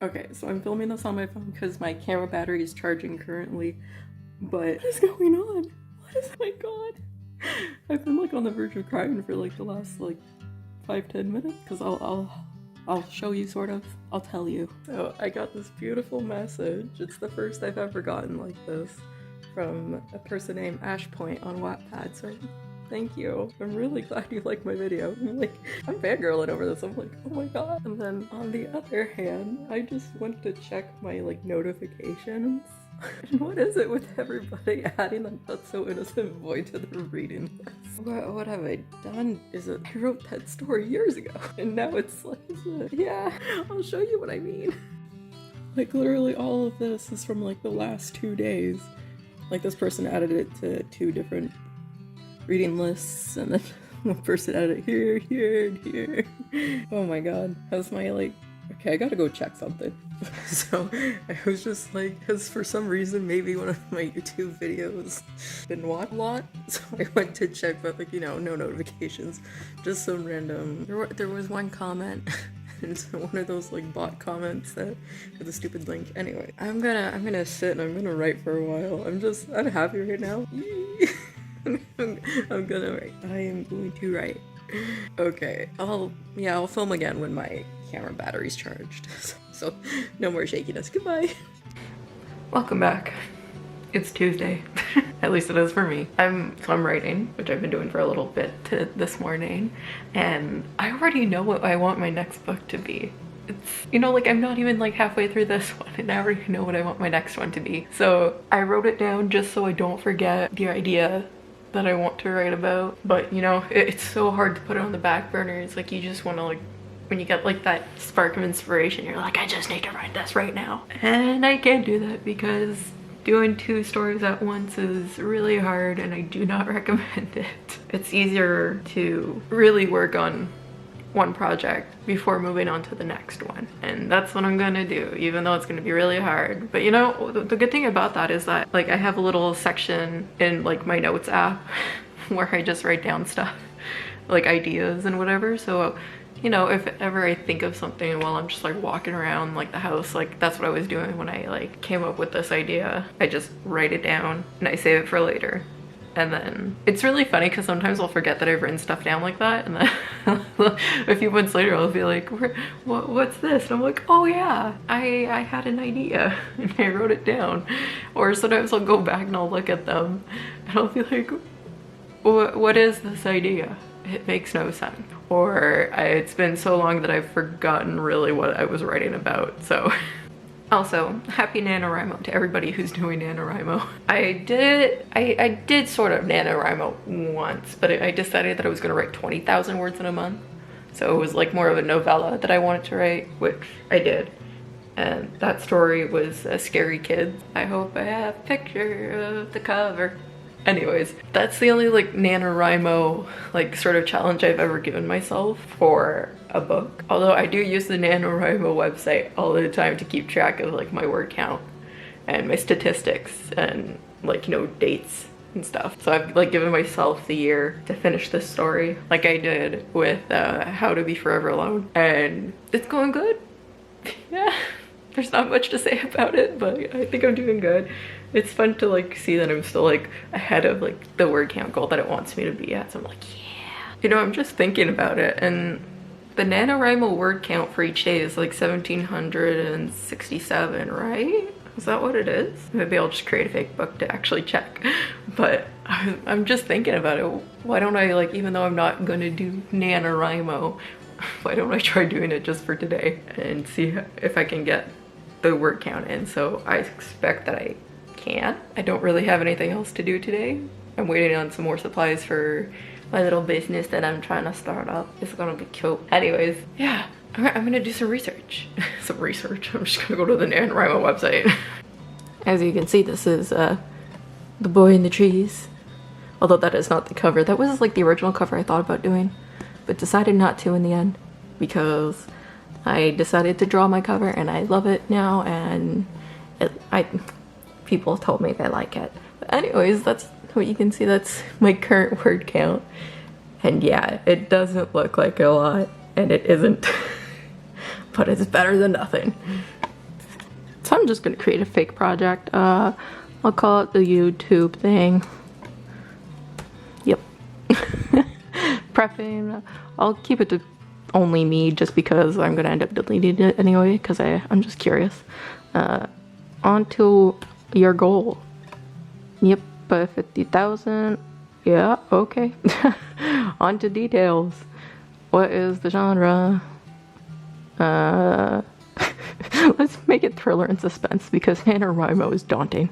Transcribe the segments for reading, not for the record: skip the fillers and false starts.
Okay, so I'm filming this on my phone because my camera battery is charging currently, but what is going on? Oh my god. I've been like on the verge of crying for like the last like 5-10 minutes because I'll show you sort of. I'll tell you. So I got this beautiful message. It's the first I've ever gotten like this from a person named Ashpoint on Wattpad. So thank you. I'm really glad you liked my video. I'm fangirling over this. I'm like, oh my god. And then on the other hand, I just went to check my like notifications. And what is it with everybody adding that That's So Innocent boy to their reading list? What have I done? I wrote that story years ago, and now it's like, yeah, I'll show you what I mean. Like literally all of this is from like the last 2 days. Like this person added it to 2 different reading lists, and then one person added it here, here, and here. Oh my god. That's my like, okay, I gotta go check something. So I was just like, because for some reason maybe one of my YouTube videos been watched a lot, so I went to check, but like, you know, no notifications, just some random. There was one comment. And it's one of those like bot comments that with a stupid link. Anyway, I'm gonna sit and I'm gonna write for a while. I'm happy right now. I'm gonna write. I am going to write. Okay, I'll film again when my camera battery's charged. So no more shakiness. Goodbye. Welcome back. It's Tuesday. At least it is for me. I'm writing, which I've been doing for a little bit this morning, and I already know what I want my next book to be. It's, you know, like I'm not even like halfway through this one and I already know what I want my next one to be. So I wrote it down just so I don't forget the idea that I want to write about. But you know, it's so hard to put it on the back burner. It's like you just want to like, when you get like that spark of inspiration, you're like, I just need to write this right now. And I can't do that because doing 2 stories at once is really hard and I do not recommend it. It's easier to really work on one project before moving on to the next one. And that's what I'm gonna do, even though it's gonna be really hard. But you know, the good thing about that is that like I have a little section in like my notes app where I just write down stuff, like ideas and whatever. So you know, if ever I think of something while I'm just like walking around like the house, like that's what I was doing when I like came up with this idea. I just write it down and I save it for later. And then it's really funny because sometimes I'll forget that I've written stuff down like that, and then a few months later I'll be like, what's this? And I'm like, oh yeah, I had an idea and I wrote it down. Or sometimes I'll go back and I'll look at them and I'll be like, what is this idea? It makes no sense. Or it's been so long that I've forgotten really what I was writing about. So also, happy Nanowrimo to everybody who's doing Nanowrimo. I did sort of Nanowrimo once, but I decided that I was gonna write 20,000 words in a month. So it was like more of a novella that I wanted to write, which I did. And that story was a scary kid. I hope I have a picture of the cover. Anyways, that's the only like NaNoWriMo like sort of challenge I've ever given myself for a book. Although I do use the NaNoWriMo website all the time to keep track of like my word count and my statistics and like, you know, dates and stuff. So I've like given myself the year to finish this story like I did with How to Be Forever Alone, and it's going good. Yeah, there's not much to say about it, but I think I'm doing good. It's fun to like see that I'm still like ahead of like the word count goal that it wants me to be at. So I'm like, yeah. You know, I'm just thinking about it, and the NaNoWriMo word count for each day is like 1767, right? Is that what it is? Maybe I'll just create a fake book to actually check. But I'm just thinking about it. Why don't I like, even though I'm not gonna do NaNoWriMo, why don't I try doing it just for today and see if I can get the word count in? So I expect that I can. I don't really have anything else to do today. I'm waiting on some more supplies for my little business that I'm trying to start up. It's gonna be cute. Anyways, yeah, I'm gonna do some research. I'm just gonna go to the NaNoWriMo website. As you can see, this is The Boy in the Trees. Although that is not the cover. That was like the original cover I thought about doing, but decided not to in the end because I decided to draw my cover and I love it now, and people told me they like it. But anyways, that's what you can see. That's my current word count. And yeah, it doesn't look like a lot, and it isn't. But it's better than nothing. So I'm just gonna create a fake project. I'll call it the YouTube thing. Yep. Prepping. I'll keep it to only me just because I'm gonna end up deleting it anyway because I'm just curious. On to your goal. Yep, 50,000. Yeah, okay. On to details. What is the genre? Let's make it thriller and suspense because Nanowrimo is daunting.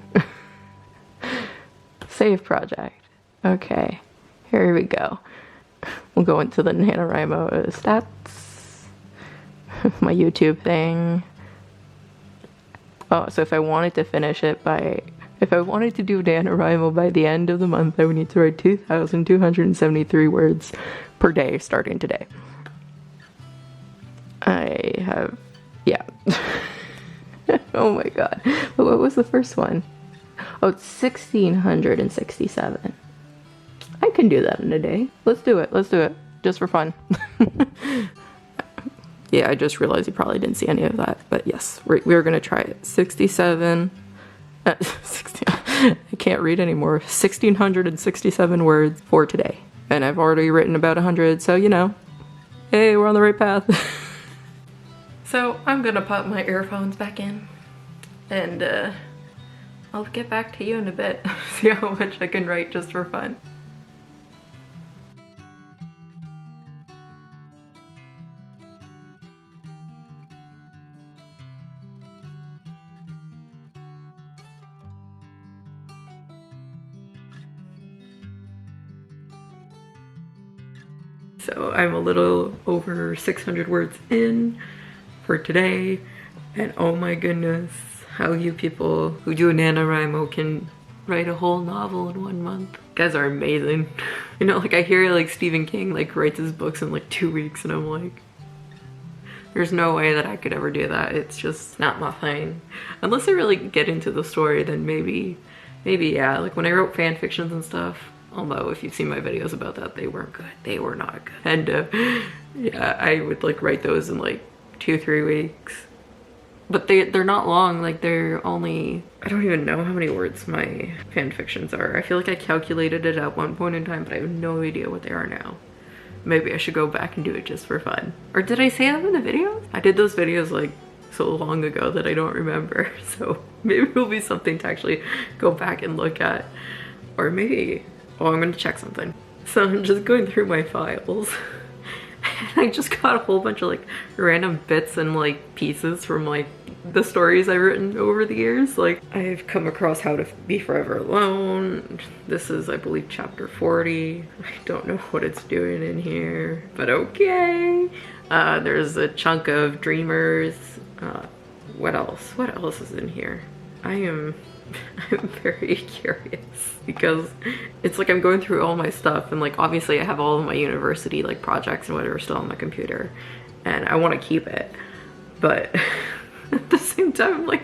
Save project. Okay, here we go. We'll go into the Nanowrimo stats. My YouTube thing. Oh, so if I wanted to finish it if I wanted to do Nanowrimo by the end of the month, I would need to write 2,273 words per day starting today. I have, yeah. Oh my god. But what was the first one? Oh, it's 1,667. I can do that in a day. Let's do it. Let's do it. Just for fun. Yeah, I just realized you probably didn't see any of that. But yes, we're going to try it. 67. 60, I can't read anymore. 1,667 words for today. And I've already written about 100, so you know. Hey, we're on the right path. So I'm going to pop my earphones back in. And I'll get back to you in a bit. See how much I can write just for fun. So I'm a little over 600 words in for today, and oh my goodness, how you people who do Nanowrimo can write a whole novel in 1 month. You guys are amazing. You know, like I hear like Stephen King like writes his books in like 2 weeks and I'm like, there's no way that I could ever do that. It's just not my thing. Unless I really get into the story, then maybe yeah, like when I wrote fan fictions and stuff. Although if you've seen my videos about that, they weren't good. They were not good. And yeah, I would like write those in like 2-3 weeks. But they're not long, like they're only, I don't even know how many words my fan fictions are. I feel like I calculated it at one point in time, but I have no idea what they are now. Maybe I should go back and do it just for fun. Or did I say that in the videos? I did those videos like so long ago that I don't remember. So maybe it'll be something to actually go back and look at. Or maybe, oh, I'm gonna check something. So I'm just going through my files. And I just got a whole bunch of like random bits and like pieces from like the stories I've written over the years. Like I've come across How to Be Forever Alone. This is, I believe, chapter 40. I don't know what it's doing in here, but okay. There's a chunk of Dreamers. What else? What else is in here? I'm very curious because it's like I'm going through all my stuff and like obviously I have all of my university like projects and whatever still on my computer and I want to keep it, but at the same time like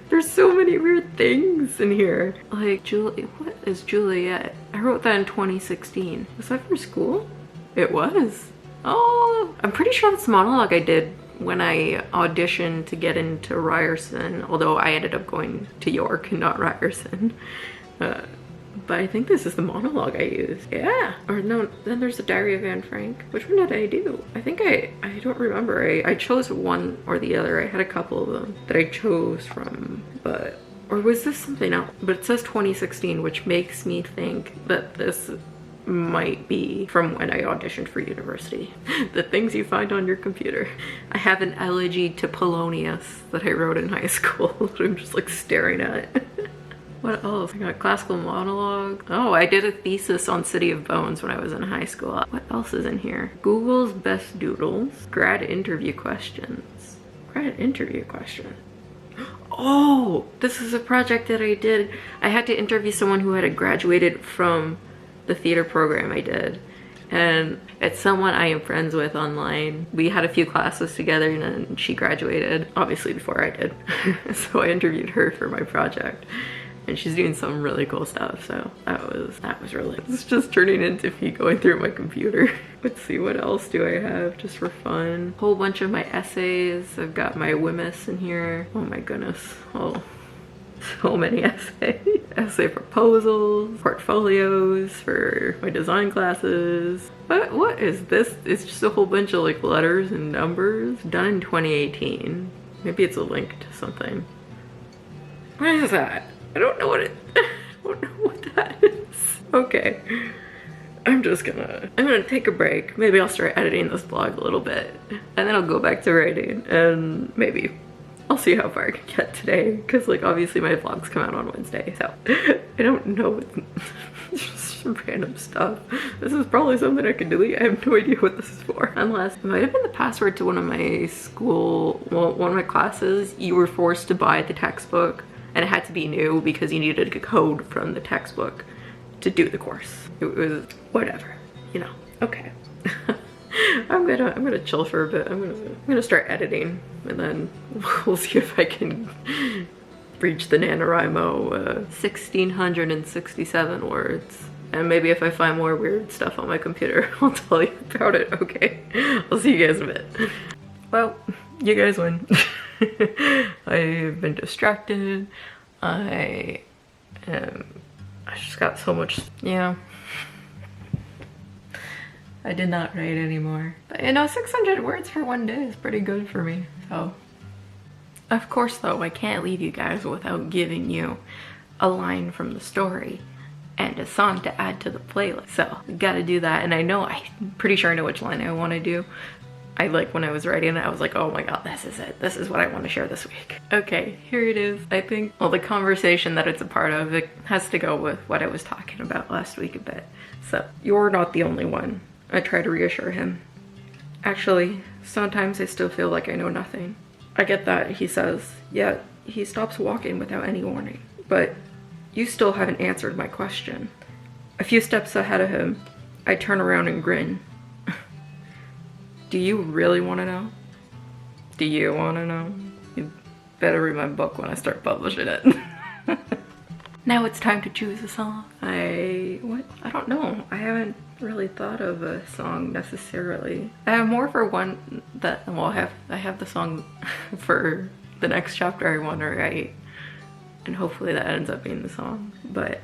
there's so many weird things in here. Like what is Juliet? I wrote that in 2016. Was that for school? It was. Oh, I'm pretty sure that's a monologue I did when I auditioned to get into Ryerson, although I ended up going to York and not Ryerson. But I think this is the monologue I used. Yeah. Or no, then there's the Diary of Anne Frank. Which one did I do? I think I don't remember. I chose one or the other. I had a couple of them that I chose from, but, or was this something else? But it says 2016, which makes me think that this might be from when I auditioned for university. The things you find on your computer. I have an elegy to Polonius that I wrote in high school that I'm just like staring at. What else? I got classical monologue. Oh, I did a thesis on City of Bones when I was in high school. What else is in here? Google's best doodles. Grad interview questions. Grad interview question. Oh, this is a project that I did. I had to interview someone who had graduated from the theater program I did, and it's someone I am friends with online. We had a few classes together and then she graduated obviously before I did. So I interviewed her for my project and she's doing some really cool stuff. So that was really, it's just turning into me going through my computer. Let's see, what else do I have just for fun? Whole bunch of my essays. I've got my WMIS in here. Oh my goodness. Oh, so many essays. Essay proposals, portfolios for my design classes. What is this? It's just a whole bunch of like letters and numbers done in 2018. Maybe it's a link to something. What is that? I don't know what it, I don't know what that is. Okay. I'm gonna take a break. Maybe I'll start editing this vlog a little bit, and then I'll go back to writing, and maybe I'll see how far I can get today, because like obviously my vlogs come out on Wednesday, so I don't know. It's just random stuff. This is probably something I can delete. I have no idea what this is for. Unless it might have been the password to one of my one of my classes. You were forced to buy the textbook, and it had to be new because you needed a code from the textbook to do the course. It was whatever, you know. Okay. I'm gonna chill for a bit. I'm gonna start editing, and then we'll see if I can reach the Nanowrimo 1667 words. And maybe if I find more weird stuff on my computer, I'll tell you about it. Okay, I'll see you guys in a bit. Well, you guys win. I've been distracted. I just got so much, yeah. I did not write anymore. But you know, 600 words for one day is pretty good for me, so. Of course though, I can't leave you guys without giving you a line from the story and a song to add to the playlist. So, gotta do that, and I'm pretty sure I know which line I want to do. When I was writing it, I was like, oh my god, this is it. This is what I want to share this week. Okay, here it is. I think, well, the conversation that it's a part of, it has to go with what I was talking about last week a bit. So, you're not the only one. I try to reassure him. Actually, sometimes I still feel like I know nothing. I get that, he says, yet he stops walking without any warning. But you still haven't answered my question. A few steps ahead of him, I turn around and grin. Do you really want to know? Do you want to know? You better read my book when I start publishing it. Now it's time to choose a song. I don't know. I haven't really thought of a song necessarily. I have more for one that, well, I have the song for the next chapter I want to write, and hopefully that ends up being the song. But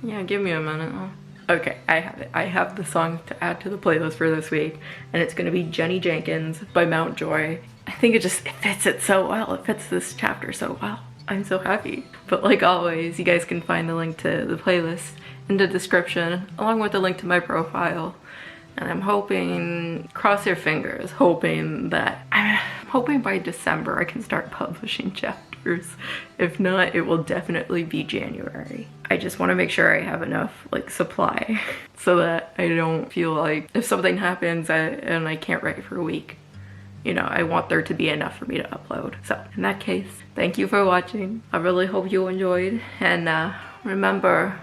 yeah, give me a minute. Okay, I have it. I have the song to add to the playlist for this week, and it's gonna be Jenny Jenkins by Mountjoy. I think it fits it so well. It fits this chapter so well. I'm so happy. But like always, you guys can find the link to the playlist in the description, along with the link to my profile. And I'm hoping, cross your fingers, I'm hoping by December I can start publishing chapters. If not, it will definitely be January. I just want to make sure I have enough like supply so that I don't feel like if something happens and I can't write for a week, you know, I want there to be enough for me to upload. So in that case, thank you for watching. I really hope you enjoyed, and remember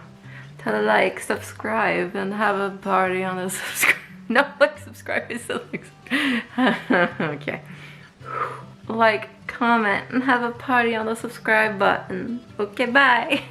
to like, subscribe, and have a party on the subscribe. No, like, subscribe is so okay. Like, comment, and have a party on the subscribe button. Okay, bye.